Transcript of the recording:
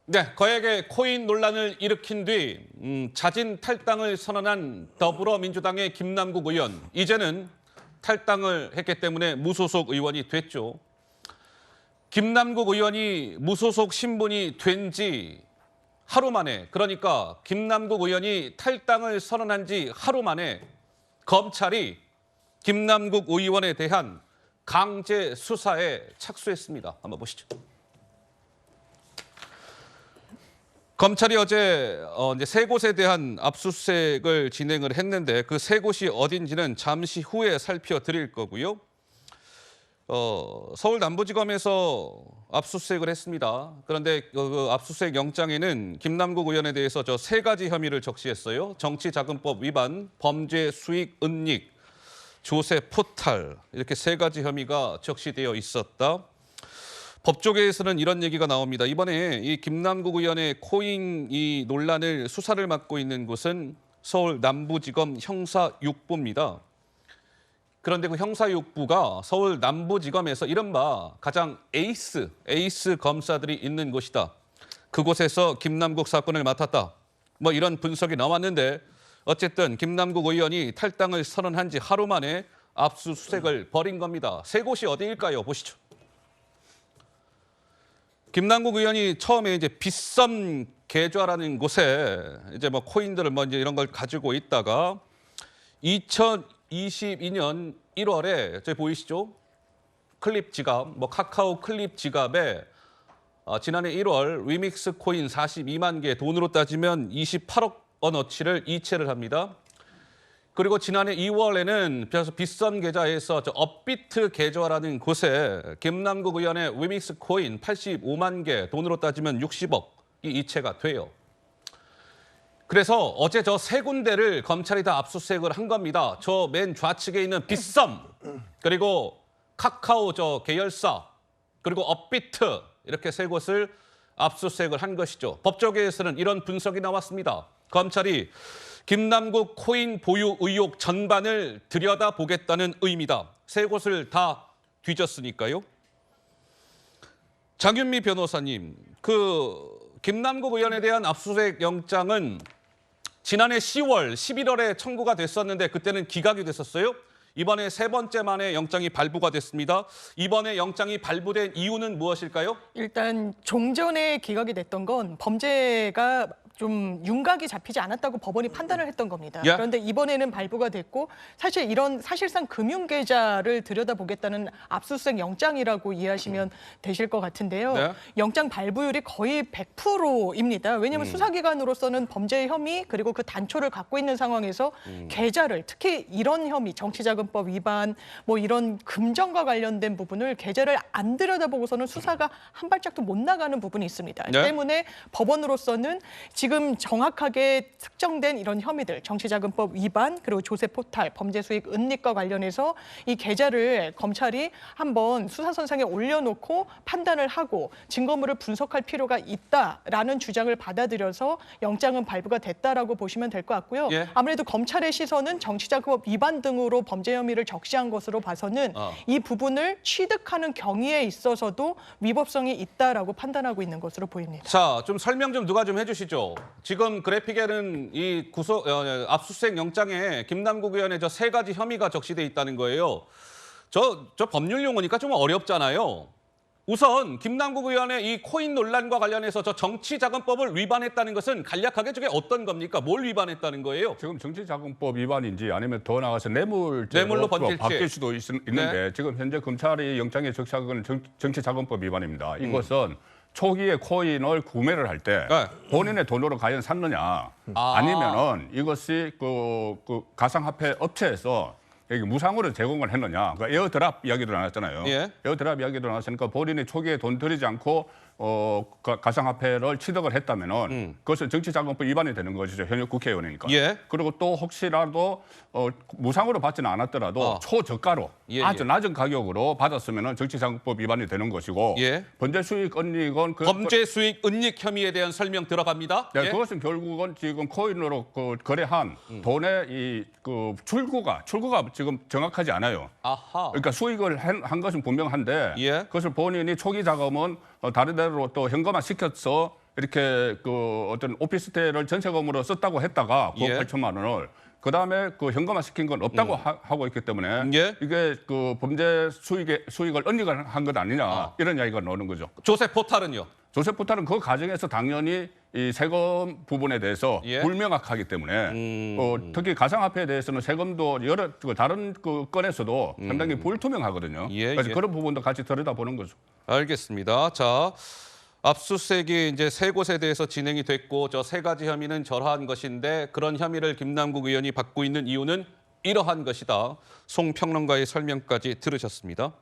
네, 거액의 코인 논란을 일으킨 뒤 자진 탈당을 선언한 더불어민주당의 김남국 의원. 이제는 탈당을 했기 때문에 무소속 의원이 됐죠. 김남국 의원이 무소속 신분이 된 지 하루 만에, 그러니까 김남국 의원이 탈당을 선언한 지 하루 만에 검찰이 김남국 의원에 대한 강제 수사에 착수했습니다. 한번 보시죠. 검찰이 어제 이제 세 곳에 대한 압수수색을 진행을 했는데 그 세 곳이 어딘지는 잠시 후에 살펴드릴 거고요. 서울 남부지검에서 압수수색을 했습니다. 그런데 그 압수수색 영장에는 김남국 의원에 대해서 저 세 가지 혐의를 적시했어요. 정치자금법 위반, 범죄 수익 은닉, 조세 포탈, 이렇게 세 가지 혐의가 적시되어 있었다. 법조계에서는 이런 얘기가 나옵니다. 이번에 이 김남국 의원의 코인 이 논란을 수사를 맡고 있는 곳은 서울 남부지검 형사 6부입니다. 그런데 그 형사 6부가 서울 남부지검에서 이른바 가장 에이스 검사들이 있는 곳이다. 그곳에서 김남국 사건을 맡았다. 뭐 이런 분석이 나왔는데 어쨌든 김남국 의원이 탈당을 선언한 지 하루 만에 압수수색을 벌인 겁니다. 세 곳이 어디일까요? 보시죠. 김남국 의원이 처음에 이제 빗썸 계좌라는 곳에 이제 뭐 코인들을 뭐 이제 이런 걸 가지고 있다가 2022년 1월에 저기 보이시죠? 클립 지갑, 뭐 카카오 클립 지갑에 지난해 1월 리믹스 코인 42만 개, 돈으로 따지면 28억 원어치를 이체를 합니다. 그리고 지난해 2월에는 빗썸 계좌에서 저 업비트 계좌라는 곳에 김남국 의원의 리믹스 코인 85만 개, 돈으로 따지면 60억이 이체가 돼요. 그래서 어제 저 세 군데를 검찰이 다 압수수색을 한 겁니다. 저 맨 좌측에 있는 빗썸, 그리고 카카오 저 계열사, 그리고 업비트, 이렇게 세 곳을 압수수색을 한 것이죠. 법조계에서는 이런 분석이 나왔습니다. 검찰이 김남국 코인 보유 의혹 전반을 들여다보겠다는 의미다. 세 곳을 다 뒤졌으니까요. 장윤미 변호사님, 그 김남국 의원에 대한 압수수색 영장은 지난해 10월, 11월에 청구가 됐었는데 그때는 기각이 됐었어요. 이번에 세 번째 만에 영장이 발부가 됐습니다. 이번에 영장이 발부된 이유는 무엇일까요? 일단 종전에 기각이 됐던 건 범죄가 좀 윤곽이 잡히지 않았다고 법원이 판단을 했던 겁니다. 예? 그런데 이번에는 발부가 됐고 사실 이런 사실상 금융계좌를 들여다보겠다는 압수수색 영장이라고 이해하시면 되실 것 같은데요. 네. 영장 발부율이 거의 100%입니다. 왜냐하면 수사기관으로서는 범죄 혐의 그리고 그 단초를 갖고 있는 상황에서 계좌를 특히 이런 혐의, 정치자금법 위반, 뭐 이런 금전과 관련된 부분을 계좌를 안 들여다보고서는 수사가 한 발짝도 못 나가는 부분이 있습니다. 네. 때문에 법원으로서는 지금 정확하게 특정된 이런 혐의들, 정치자금법 위반, 그리고 조세 포탈, 범죄 수익 은닉과 관련해서 이 계좌를 검찰이 한번 수사선상에 올려놓고 판단을 하고 증거물을 분석할 필요가 있다라는 주장을 받아들여서 영장은 발부가 됐다라고 보시면 될 것 같고요. 예. 아무래도 검찰의 시선은 정치자금법 위반 등으로 범죄 혐의를 적시한 것으로 봐서는 이 부분을 취득하는 경위에 있어서도 위법성이 있다라고 판단하고 있는 것으로 보입니다. 자, 좀 설명 좀 누가 좀 해주시죠. 지금 그래픽에는 이 압수수색 영장에 김남국 의원의 저 세 가지 혐의가 적시돼 있다는 거예요. 저 법률 용어니까 좀 어렵잖아요. 우선 김남국 의원의 이 코인 논란과 관련해서 저 정치자금법을 위반했다는 것은 간략하게 저게 어떤 겁니까? 뭘 위반했다는 거예요? 지금 정치자금법 위반인지 아니면 더 나아가서 뇌물로 뇌물로 번질죄. 바뀔 수도 있는데 지금 현재 검찰이 영장에 적시한 건 정치자금법 위반입니다. 이것은 초기에 코인을 구매를 할 때 네. 본인의 돈으로 과연 샀느냐 아니면은 이것이 그 가상화폐 업체에서 여기 무상으로 제공을 했느냐. 그 에어드랍 이야기도 나왔잖아요. 예. 에어드랍 이야기도 나왔으니까 본인이 초기에 돈 들이지 않고 가상화폐를 취득을 했다면은 그것은 정치자금법 위반이 되는 것이죠. 현역 국회의원이니까. 예. 그리고 또 혹시라도 무상으로 받지는 않았더라도 초저가로 예, 아주 예. 낮은 가격으로 받았으면은 정치자금법 위반이 되는 것이고 예. 범죄 수익 은닉은 범죄 수익 은닉 혐의에 대한 설명 들어갑니다. 네, 예? 그것은 결국은 지금 코인으로 거래한 돈의 이 출구가 지금 정확하지 않아요. 아하. 그러니까 수익을 한 것은 분명한데 예. 그것을 본인이 초기 자금은 다른 데로 또 현금화 시켜서 이렇게 그 어떤 오피스텔을 전세금으로 썼다고 했다가 9억 예. 8천만 원을 그다음에 그 현금화 시킨 건 없다고 하고 있기 때문에 예. 이게 그 범죄 수익을 은닉을 한 것 아니냐 이런 이야기가 나오는 거죠. 조세 포탈은요? 조세 포탈은 그 과정에서 당연히 이 세금 부분에 대해서 예. 불명확하기 때문에 특히 가상화폐에 대해서는 세금도 여러 그 다른 그 건에서도 상당히 불투명하거든요. 예, 그래서 예. 그런 부분도 같이 들여다보는 거죠. 알겠습니다. 자, 압수수색이 이제 세 곳에 대해서 진행이 됐고 저 세 가지 혐의는 절하한 것인데 그런 혐의를 김남국 의원이 받고 있는 이유는 이러한 것이다. 송 평론가의 설명까지 들으셨습니다.